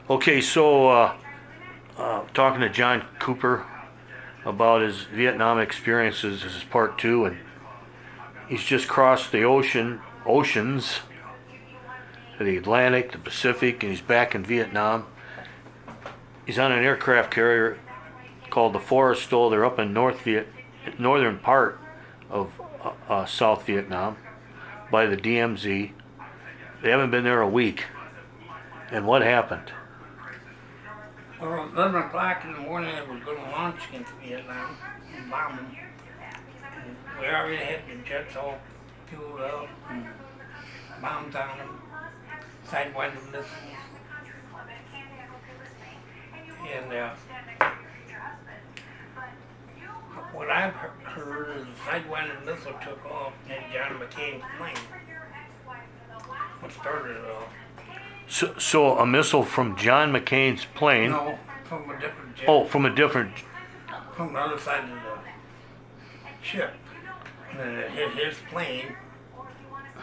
Okay, so talking to John Cooper about his Vietnam experiences. This is part two, and he's just crossed the oceans, the Atlantic, the Pacific, and he's back in Vietnam. He's on an aircraft carrier called the Forestall. They're up in northern part of South Vietnam by the DMZ. They haven't been there a week. And what happened? Well, 11 o'clock in the morning, I was going to launch into Vietnam and bomb them. And we already had the jets all fueled up and bombs on them, sidewinder missiles. And what I've heard is the sidewinder missile took off and hit John McCain's plane. What started it all. So a missile from John McCain's plane. No, from a different jet. Oh, from a different. From the other side of the ship. And then it hit his plane,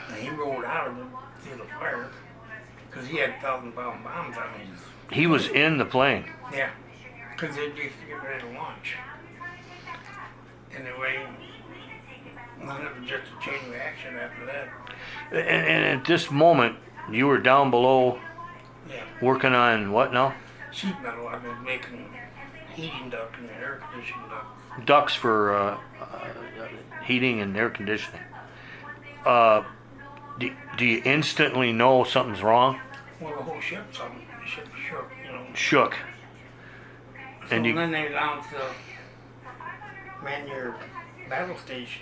and he rolled out of it through the fire, because he had 1,000-pound bombs on his. He was in the plane. Yeah, because they used to get ready to launch. Anyway, none of it just a chain reaction after that. And at this moment, you were down below. Yeah. Working on what now? Sheet metal. I was making heating duct and air conditioning duct. Ducts for heating and air conditioning. Do you instantly know something's wrong? Well, the whole ship, the ship shook, Shook. So and then they announced man your battle stations.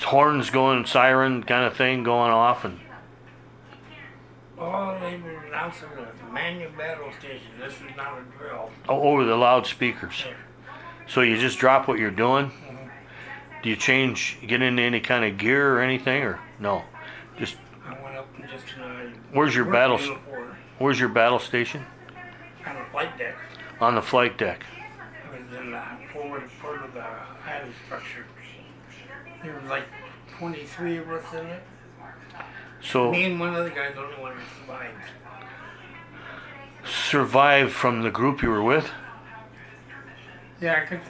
Horns going, siren kind of thing going off, and. Oh, they were announcing the man your battle station. This is not a drill. Oh, over the loudspeakers. Yeah. So you just drop what you're doing? Mm-hmm. Do you get into any kind of gear or anything, or no? Just. I went up and just. Where's your battle station? On the flight deck. On the flight deck. I was in the forward part of the island structure. There was like 23 of us in it. So. Me and one other guy, the only one who survived. Survived from the group you were with? Yeah, because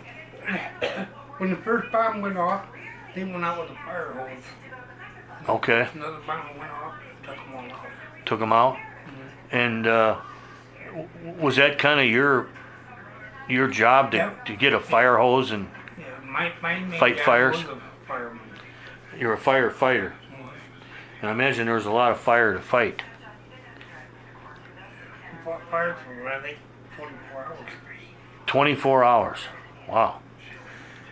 when the first bomb went off, they went out with a fire hose. Okay. Another bomb went off, took them all out. Took them out? Mm-hmm. And was that kind of your job to get a fire hose and my main fight job fires? was a fireman. You're a firefighter. Mm-hmm. And I imagine there was a lot of fire to fight. We fought fire for, I think, 24 hours. 24 hours. Wow.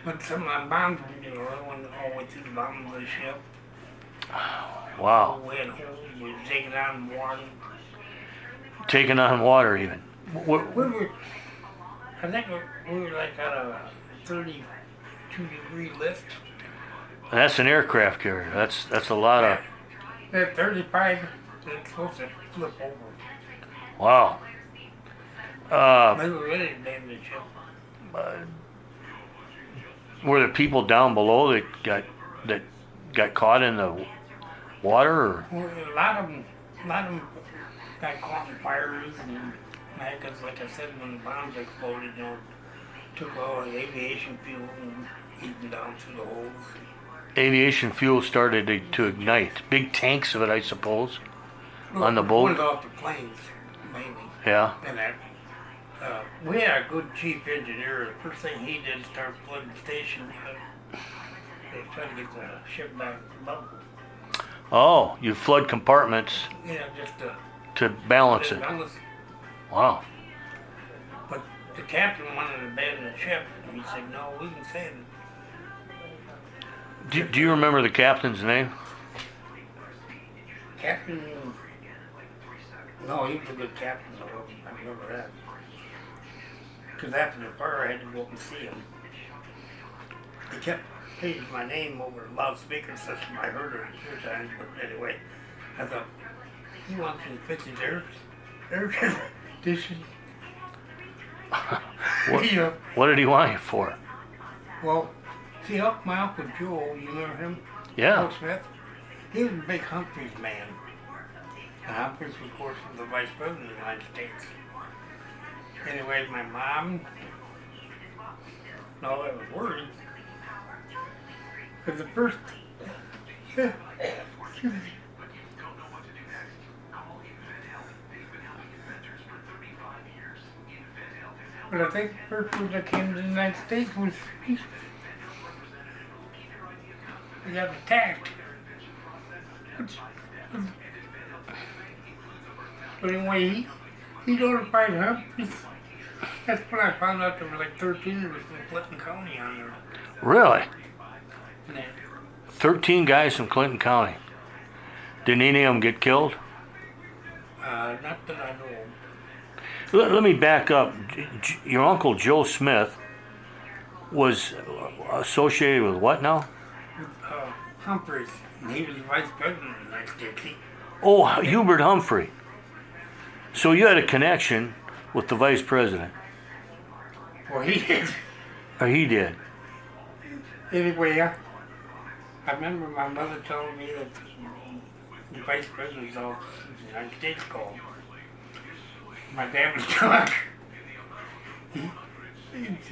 But some of the bombs, they went all the way through the bottom of the ship. Wow. We had holes, we were taking on water. Taking on water even. I think we were like at a 32-degree lift. And that's an aircraft carrier. That's a lot of. At 35, it's supposed to flip over. Wow. They were ready to damn the ship. Were there people down below that got caught in the water, or? Well, a lot of them got caught in fires, and because, like I said, when the bombs exploded, took all the aviation fuel and eaten down through the holes. Aviation fuel started to ignite. Big tanks of it, I suppose, on the boat. Went off the planes, mainly. Yeah. And that, we had a good chief engineer. The first thing he did start flooding the station. They were trying to get the ship back level. Oh, you flood compartments Yeah, just to balance it. Wow. But the captain wanted to abandon the ship, and he said, "No, we can save it." Do you remember the captain's name? Captain? No, he was a good captain, though. I remember that. Because after the fire, I had to go up and see him. He kept paging my name over the loudspeaker system. I heard it a few times, but anyway, I thought, he wants me to fix his air conditioning. What did he want you for? Well, see, my Uncle Joe, you remember him? Yeah. Joe Smith? He was a big Humphreys man. And Humphreys, of course, was the Vice President of the United States. Anyway, my mom, no, I was worried. Because the first, but I think the first one that came to the United States was, he got attacked. But anyway, he notified Humphreys. That's when I found out there were like 13 of us from Clinton County on there. Really? Yeah. 13 guys from Clinton County. Did any of them get killed? Not that I know of. Let me back up. Your uncle Joe Smith was associated with what now? With Humphreys, and he was the Vice President of the United States. Oh, Hubert Humphrey. So you had a connection with the Vice President. Well, he did. Or he did. Anyway, I remember my mother telling me that the Vice President's office of the United States called. My dad was drunk. He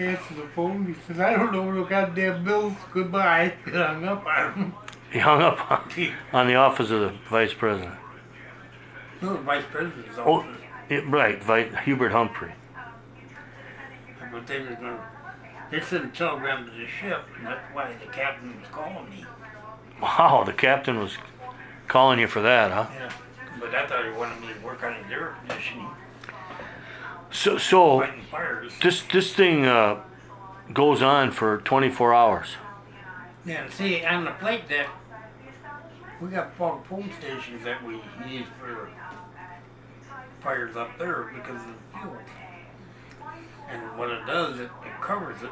answered the phone. He says, "I don't know no goddamn bills. Goodbye." He hung up on him. He hung up on the office of the Vice President. No, the Vice President's Oh, office. right, Hubert Humphrey. But they was gonna, they sent a telegram to the ship, and that's why the captain was calling me. Wow, the captain was calling you for that, huh? Yeah. But I thought he wanted me to work on his air conditioning, So fighting fires. this thing goes on for 24 hours. Yeah, and see, on the plate deck, we got fog foam stations that we use for fires up there because of the fuel. And what it does, it covers it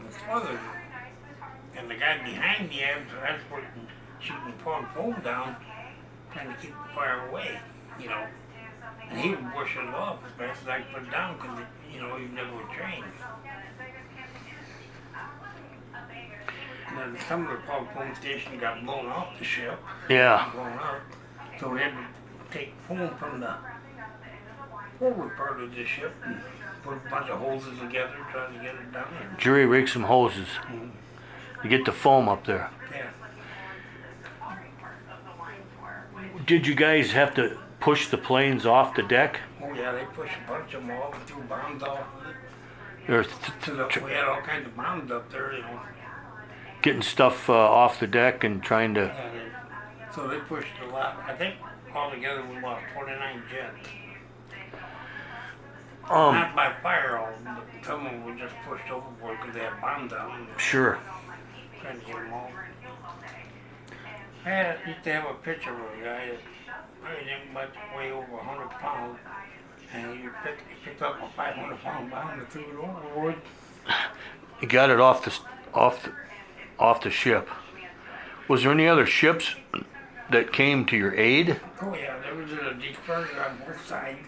and smothers it. And the guy behind me, I was working, shooting fog foam down, trying to keep the fire away, you know. And he would push it off as fast as I could put it down because, you know, he never would train. And then some of the fog foam station got blown off the ship. Yeah. Blown out. So we had to take foam from the forward part of the ship and put a bunch of hoses together, try to get it down. Jury rigged some hoses to get the foam up there. Yeah. Did you guys have to push the planes off the deck? Oh yeah, they pushed a bunch of them all, threw bombs off of it. Or We had all kinds of bombs up there, you know. getting stuff off the deck and trying to... So they pushed a lot. I think altogether we lost 29 jets. Not by fire, all, but some of them were just pushed overboard because they had bombs on them. Sure. Trying to get them all. I used to have a picture of a guy that probably didn't much weigh over 100 pounds, and he picked up a 500-pound bomb and threw it overboard. You got it off the ship. Was there any other ships that came to your aid? Oh yeah, there was a destroyer on both sides.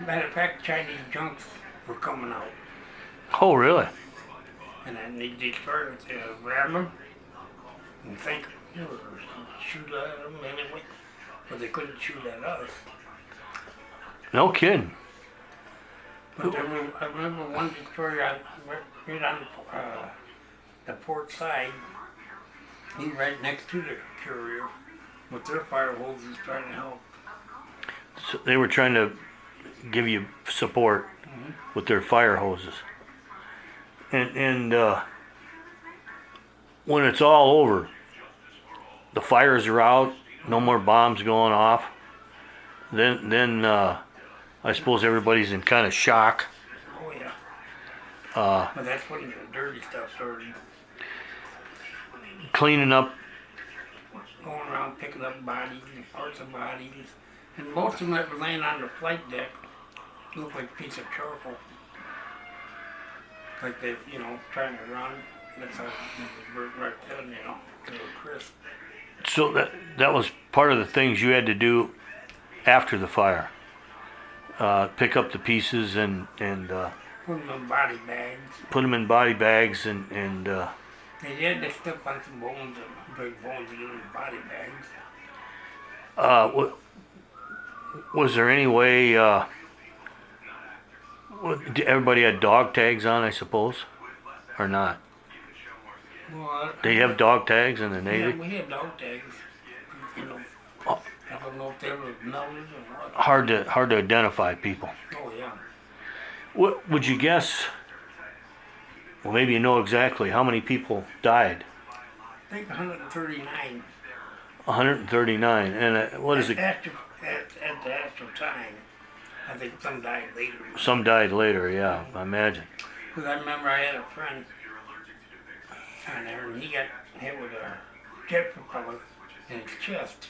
Matter of fact, Chinese junks were coming out. Oh, really? And then these destroyers ram them and think, shoot at them anyway. But they couldn't shoot at us. No kidding. But I remember one destroyer right on the port side. He right next to the carrier with their fire hoses trying to help. So they were trying to give you support with their fire hoses. And when it's all over, the fires are out, no more bombs going off, then I suppose everybody's in kind of shock. Oh yeah. But that's when the dirty stuff started. Cleaning up. Going around picking up bodies and parts of bodies. And most of them that were laying on the flight deck looked like a piece of charcoal. Like they, trying to run. That's how it was right then, they were crisp. So that was part of the things you had to do after the fire. Pick up the pieces and put them in body bags. Put them in body bags and They had to step on some bones, and big bones, to get them in body bags. what, Was there any way, everybody had dog tags on, I suppose? Or not? Well, They have dog tags in the yeah, Navy? we had dog tags. You know, Oh, I don't know if they were melted or what. hard to identify people. Oh yeah. What would you guess? Well, maybe you know exactly how many people died. I think 139. 139. And what is it? At the actual time. I think some died later. Some died later, yeah, I imagine. Because I remember I had a friend on there and he got hit with a jet propeller in his chest.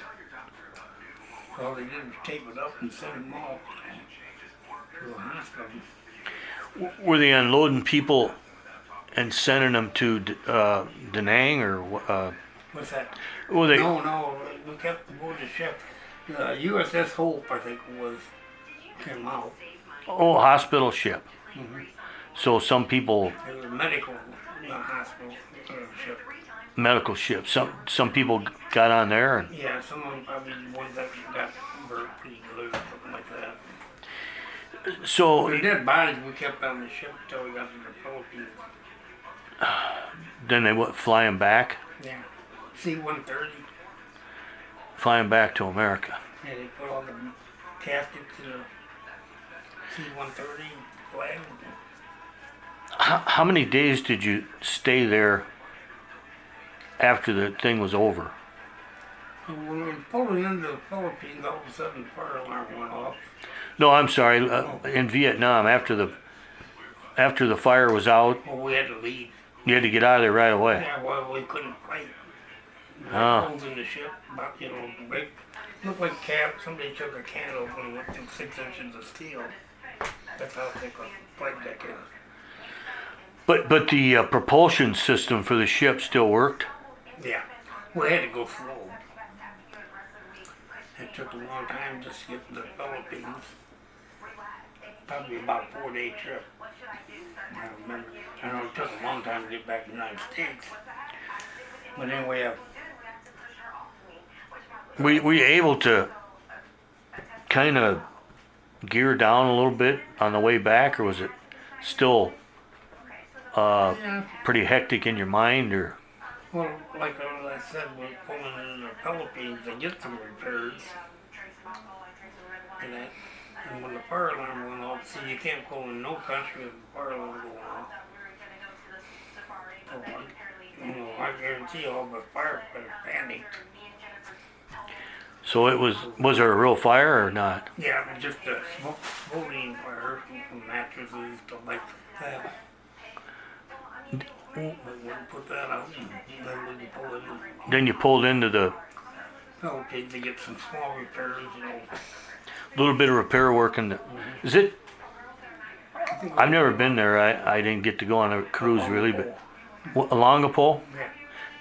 So all they did was tape it up and send him off to the hospital. Were they unloading people and sending them to Da Nang or What's that? were they? No, we kept aboard the ship. The USS Hope, I think it was, came out. Oh, hospital ship. Mm-hmm. So some people It was a medical hospital ship. medical ship. Some people got on there and Yeah, some of them probably the ones that got burnt pretty good or something like that. so The dead bodies we kept on the ship until we got to the Philippines. then they would fly them back, Yeah. C-130. fly them back to America. And they put all the caskets in the C-130 flag. How many days did you stay there after the thing was over? And when we were pulling into the Philippines, all of a sudden the fire alarm went off. No, I'm sorry. In Vietnam, after the fire was out, Well, we had to leave. you had to get out of there right away. Yeah, well, we couldn't fight. Ah. Holes in the ship, but break. Looked like somebody took a can open and went through 6 inches of steel. That's how thick a flight deck is. But the propulsion system for the ship still worked. Yeah, we had to go slow. It took a long time just to get to the Philippines. Probably about a 4-day trip. I don't remember. I know it took a long time to get back to the United States. But anyway, Were you able to kind of gear down a little bit on the way back, or was it still yeah, pretty hectic in your mind? Or well, like I said, we're pulling in the Philippines to get some repairs. And when the fire alarm went off, see, you can't pull in no country with the fire alarm going off. So, I guarantee all the firefighters panicked. so it was there a real fire or not? Yeah, it was just a smoldering fire from mattresses, stuff like that. But we put that out, and then when you pull in the Then you pulled into the Philippines to get some small repairs, little bit of repair work. And is it? I've never been there. I didn't get to go on a cruise really, but Alongapol, Yeah.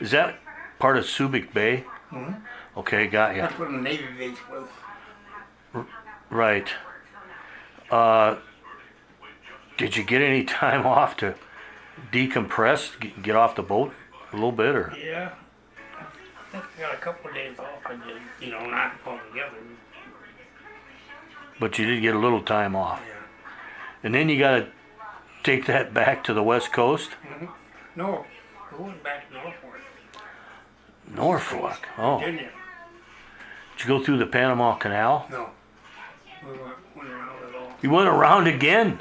is that part of Subic Bay? Mm-hmm. Okay, got ya. That's what the Navy base was. Right. Did you get any time off to decompress, get off the boat a little bit, or? Yeah. I think I got a couple of days off. I did, not altogether. But you did get a little time off. Yeah. And then you got to take that back to the West Coast? Mm-hmm. No, we went back to Norfolk. Norfolk. Oh. Virginia. Did you go through the Panama Canal? No. We went around at all. You went around again?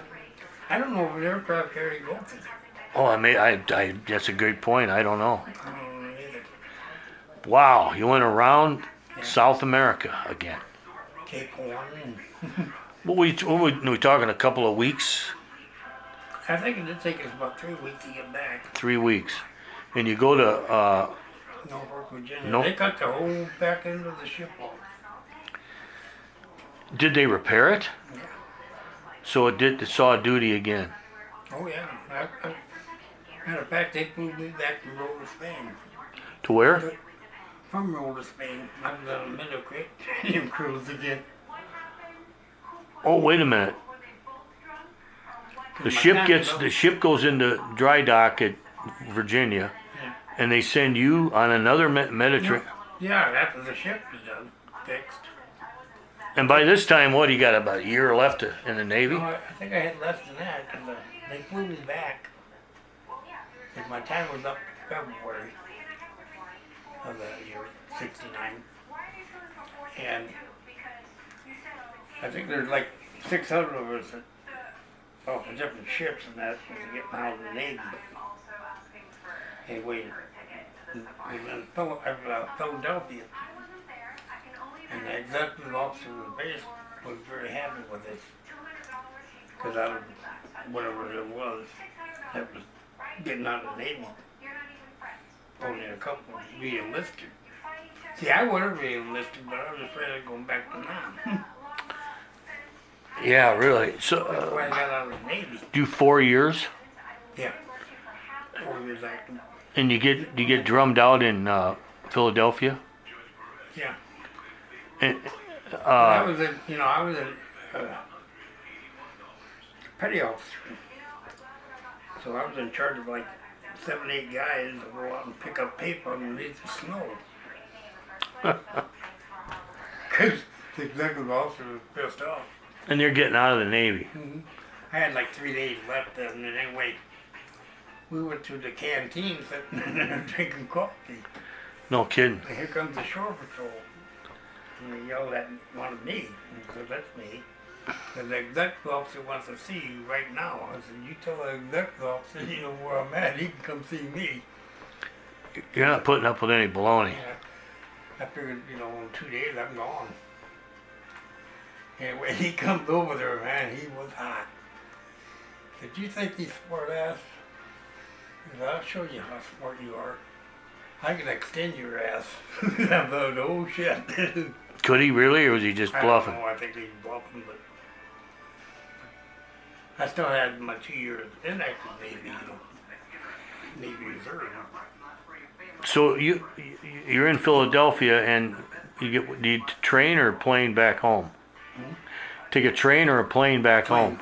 I don't know if an aircraft carrier goes through there. Oh, I that's a great point. I don't know. I don't know either. Wow, you went around South America again. Cape Horn. What we talking a couple of weeks? I think it did take us about 3 weeks to get back. 3 weeks. And you go to, Norfolk, Virginia. No- They cut the whole back end of the ship off. did they repair it? Yeah. So it saw duty again. Oh yeah. Matter of fact, they flew me back from Rome to Spain. To where? From Rome to Spain. I was on a Mediterranean cruise again. Oh, wait a minute. The ship goes into dry dock at Virginia, Yeah. and they send you on another Mediterranean. Yeah, after the ship is done, fixed. And by this time, what, you got about a year left in the Navy? No, I think I had less than that because they flew me back. Like my time was up February of the year '69, and I think there's like 600 of us that, off of different ships and that was getting out of the Navy. Anyway, we were in Philadelphia, and the executive officer of the base was very happy with us because out of whatever it was that was getting out of the Navy, only a couple re-enlisted. See, I would have re-enlisted, but I was afraid of going back to Nam. Yeah, really. That's So, why I got out of the Navy. do 4 years, Yeah, 4 years active. and you get drummed out in Philadelphia. Yeah. And, But I was a petty officer. So I was in charge of like 7, 8 guys that go out and pick up paper underneath the snow. Because the executive officer was pissed off. and they're getting out of the Navy. I had like 3 days left then, and anyway, we went to the canteen sitting there drinking coffee. No kidding. And here comes the shore patrol. And they yelled at one of me, and I said, that's me. The executive officer wants to see you right now. I said, you tell the executive officer, you know where I'm at, he can come see me. You're not putting up with any baloney. Yeah. I figured, in 2 days I'm gone. Anyway, he comes over there, man, he was hot. Did you think he's smart ass? He said, I'll show you how smart you are. I can extend your ass. I thought, oh shit. Could he really, or was he just bluffing? I don't know, I think he's bluffing, but I still had my 2 years in active Navy, Navy Reserve. So you're in Philadelphia, and do you train or plane back home? Take a train or a plane back home?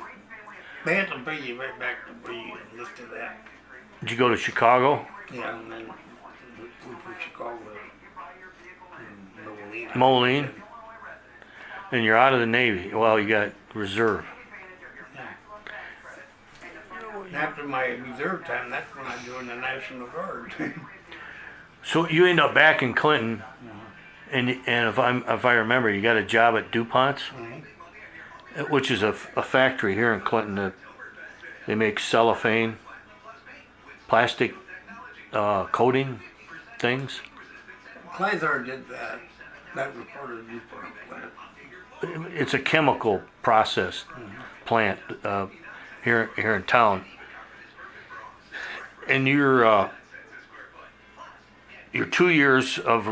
They had to bring you right back to where you enlisted at. Did you go to Chicago? Yeah, and then we flew from Chicago to Moline. Moline? And you're out of the Navy. Well, you got reserve. Yeah. And after my reserve time, that's when I joined the National Guard. So you end up back in Clinton, and if I remember, you got a job at DuPont's, which is a factory here in Clinton that they make cellophane, plastic coating things. Chrysler did that. That was part of the DuPont plant. It's a chemical process plant here in town, and your 2 years of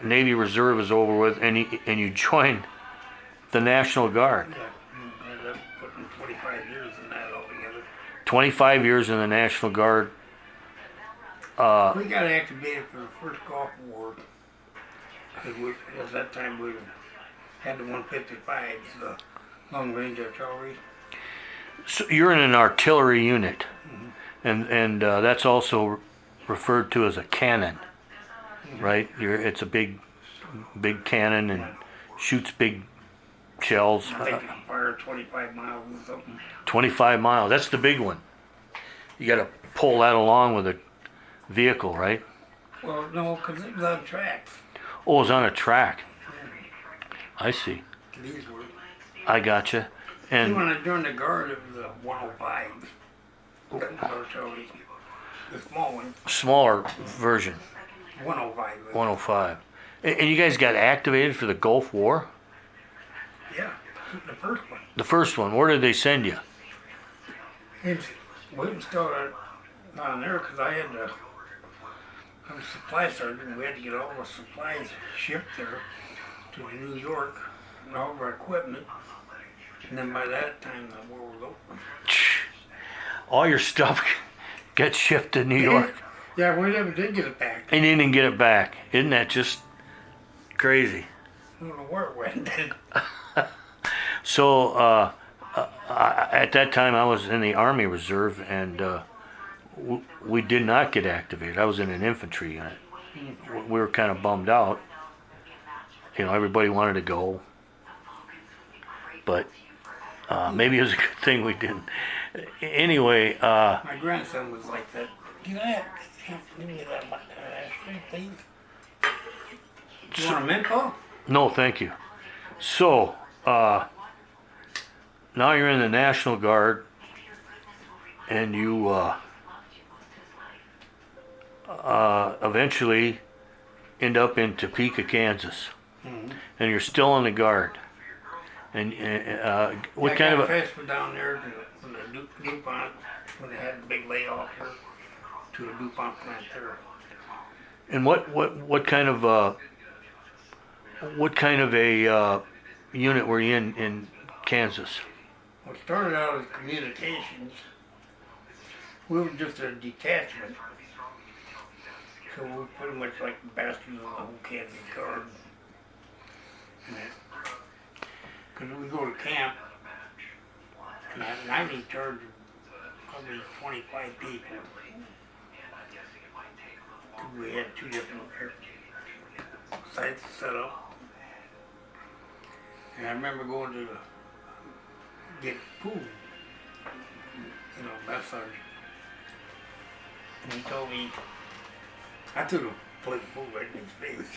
Navy Reserve is over with, and you join the National Guard. Yeah, I ended up putting 25 years in that altogether. 25 years in the National Guard. We got activated for the first Gulf War. 'Cause at that time we had the 155s, the long range artillery. So you're in an artillery unit, and that's also referred to as a cannon, right? It's a big cannon and shoots big shells. I think it can fire 25 miles or something. 25 miles. That's the big one. You got to pull that along with a vehicle, right? Well, no, because it was on tracks. Oh, it's on a track. I see. These were. I gotcha. When And I joined the Guard, it was a 105. Artillery. The small one, smaller version, 105. 105. And you guys got activated for the Gulf War? Yeah, the first one. The first one. Where did they send you? We didn't start on there because I was supply sergeant. We had to get all the supplies shipped there to New York and all of our equipment. And then by that time, the war was over. All your stuff got shipped to New York, Yeah, we never did get it back. and you didn't get it back. Isn't that just crazy? I don't know where it went. So at that time, I was in the Army Reserve, and we did not get activated. I was in an infantry unit. We were kind of bummed out. Everybody wanted to go. but maybe it was a good thing we didn't. Anyway, My grandson was like that. Give me that ashtray, please. You want a mint, Paul? no, thank you. So, now you're in the National Guard, and you eventually end up in Topeka, Kansas, and you're still in the Guard. And what I kind got of transferred down there from the DuPont when they had the big layoff here to a DuPont plant there. and what kind of a unit were you in Kansas? Well, it started out as communications. We were just a detachment. So we were pretty much like the bastards of the whole Kansas Guard. Because we go to camp, and I was in charge of probably 25 people. We had 2 different sites set up. And I remember going to get food, mess sergeant. And he told me, I threw the plate of food right in his face,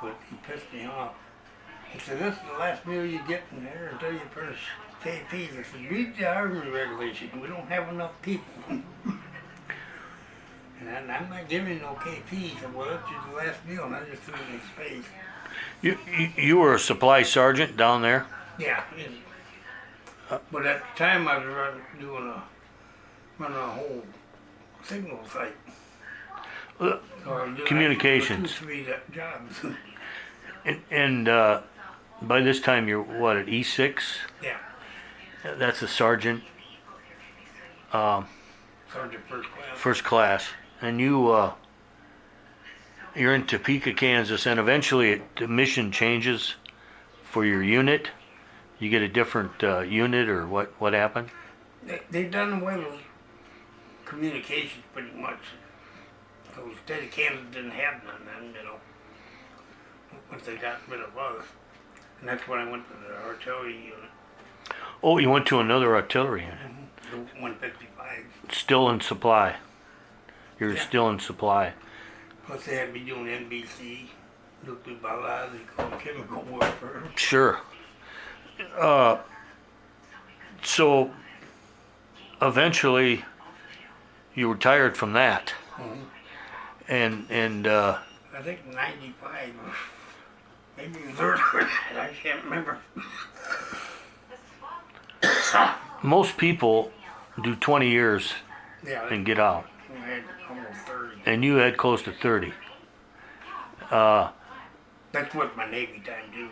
but he pissed me off. He said, this is the last meal you get in there until you finish KPs. I said, read the Army regulation. We don't have enough people. And I'm not giving you no KPs. He said, well, that's just the last meal, and I just threw it in his face. You were a supply sergeant down there? Yeah. But at the time, I was running a whole signal site. So I was doing Communications. 2, 3 jobs. And by this time you're what, at E6? Yeah. That's a sergeant. Sergeant first class. First class. And you're in Topeka, Kansas, and eventually the mission changes for your unit. You get a different unit, or what happened? They done away with communications pretty much. So the state of Kansas didn't have none then, once they got rid of us. And that's when I went to the artillery unit. Oh, you went to another artillery unit. The 155. Still in supply. You're Yeah. still in supply. Plus they had me doing NBC, nuclear biological, chemical warfare. Sure. So eventually you retired from that. And I think 95, maybe it was earlier, I can't remember. most people do 20 years Yeah, and get out. I had almost 30. And you had close to 30. That's what my Navy time do.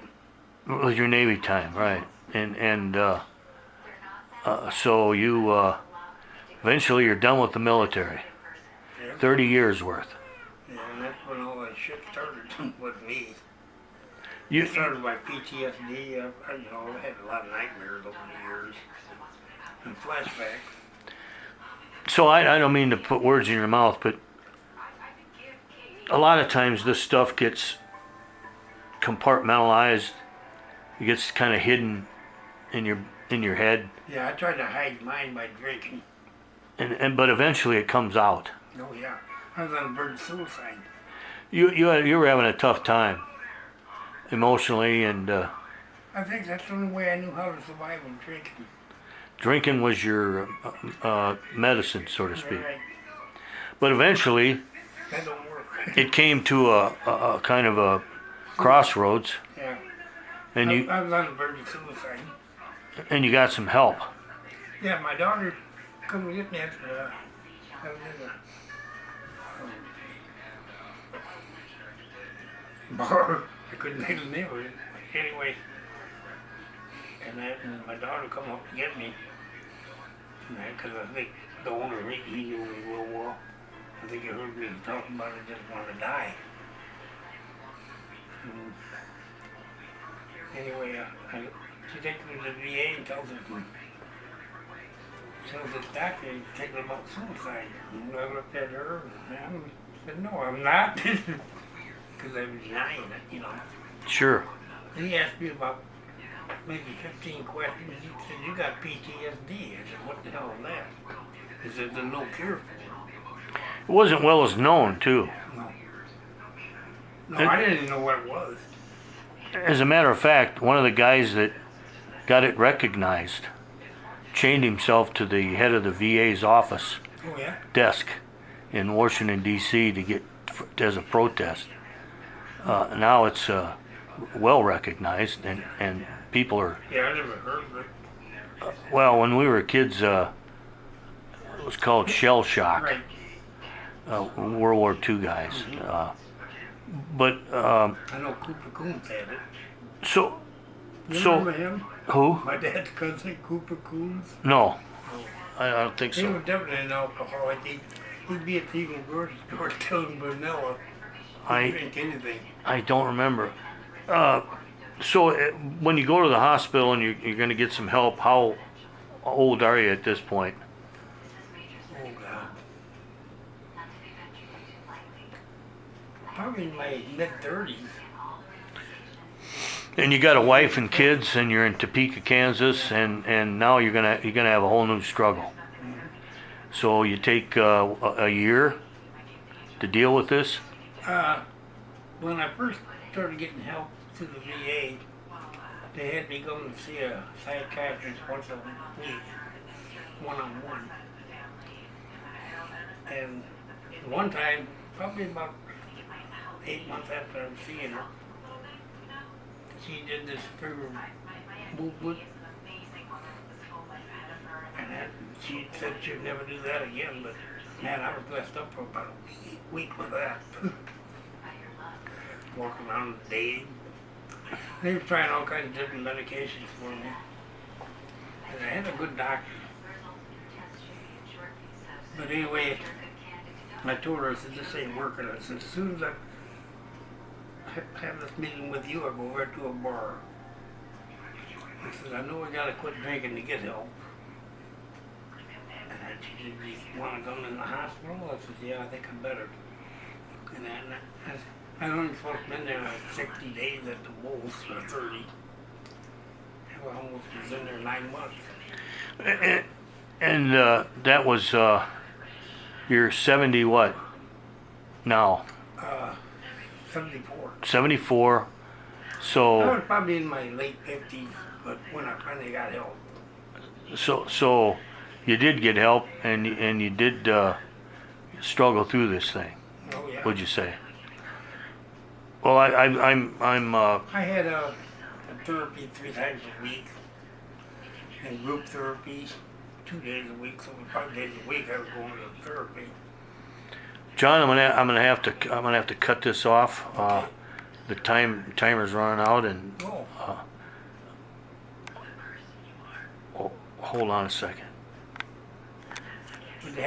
It was your Navy time, right? And so you eventually you're done with the military. Yeah. 30 years worth. Yeah, and that's when all that shit started with me. You It started by PTSD. I had a lot of nightmares over the years and flashbacks. So I don't mean to put words in your mouth, but a lot of times this stuff gets compartmentalized. It gets kind of hidden in your head, Yeah, I tried to hide mine by drinking. but eventually it comes out. Oh yeah, I was on the verge of suicide. You were having a tough time emotionally, and I think that's the only way I knew how to survive was drinking. drinking was your medicine, so to speak. Right. But eventually That don't work. it came to a kind of a crossroads, Yeah. and I was on the verge of suicide. you got some help. Yeah, my daughter come get me after I was in a bar. I couldn't make a name of it. Anyway, and my daughter come up to get me. Because I think the owner, he knew me real well. I think he heard me talking about it, just wanted to die. Anyway, she takes me to the VA and tells this doctor he's thinking about suicide. And I looked at her and I said, no, I'm not. Because I was denying it, Sure. And he asked me about maybe 15 questions. He said, you got PTSD. I said, what the hell is that? He said, there's no cure for it. It wasn't well as known, too. No. No, I didn't even know what it was. As a matter of fact, one of the guys that got it recognized chained himself to the head of the VA's office Oh, yeah? desk in Washington, D.C. to get as a protest. Now it's well recognized, and people are... Yeah, I never heard of it. Well, when we were kids, it was called shell shock. Right. World War II guys. But I know Cooper Coombs had it. so You so remember him? who? My dad's cousin, Cooper Coombs. No, I don't think He so. was definitely an alcoholic. He'd be at the Eagle grocery store telling vanilla. He'd drink anything. I don't remember. So when you go to the hospital and you're going to get some help, how old are you at this point? Oh, God. Probably in my mid-30s. And you got a wife and kids, and you're in Topeka, Kansas, and now you're gonna have a whole new struggle. So you take a year to deal with this. When I first started getting help through the VA, they had me go and see a psychiatrist once a week, one-on-one. And one time, probably about 8 months after I was seeing her, she did this finger movement, and she said she'd never do that again, but man, I was blessed up for about a week with that. Walking around the day. They were trying all kinds of different medications for me. And I had a good doctor. But anyway, I told her, I said, this ain't working. I said, as soon as I have this meeting with you, I'll go right to a bar. I said, I know I gotta quit drinking to get help. And she said, do you want to go in the hospital? I said, yeah, I think I better. And I only supposed to been there like 60 days at the most, or 30. I almost was in there 9 months. And that was you're 70 what now? 74. 74. I So was probably in my late 50s, but when I finally got help. so you did get help, and you did struggle through this thing. Oh yeah. Would you say? Well, I'm I had a therapy 3 times a week, and group therapy 2 days a week. So 5 days a week I was going to therapy. John. I'm gonna have to cut this off. The timer's running out, and Oh. hold on a second.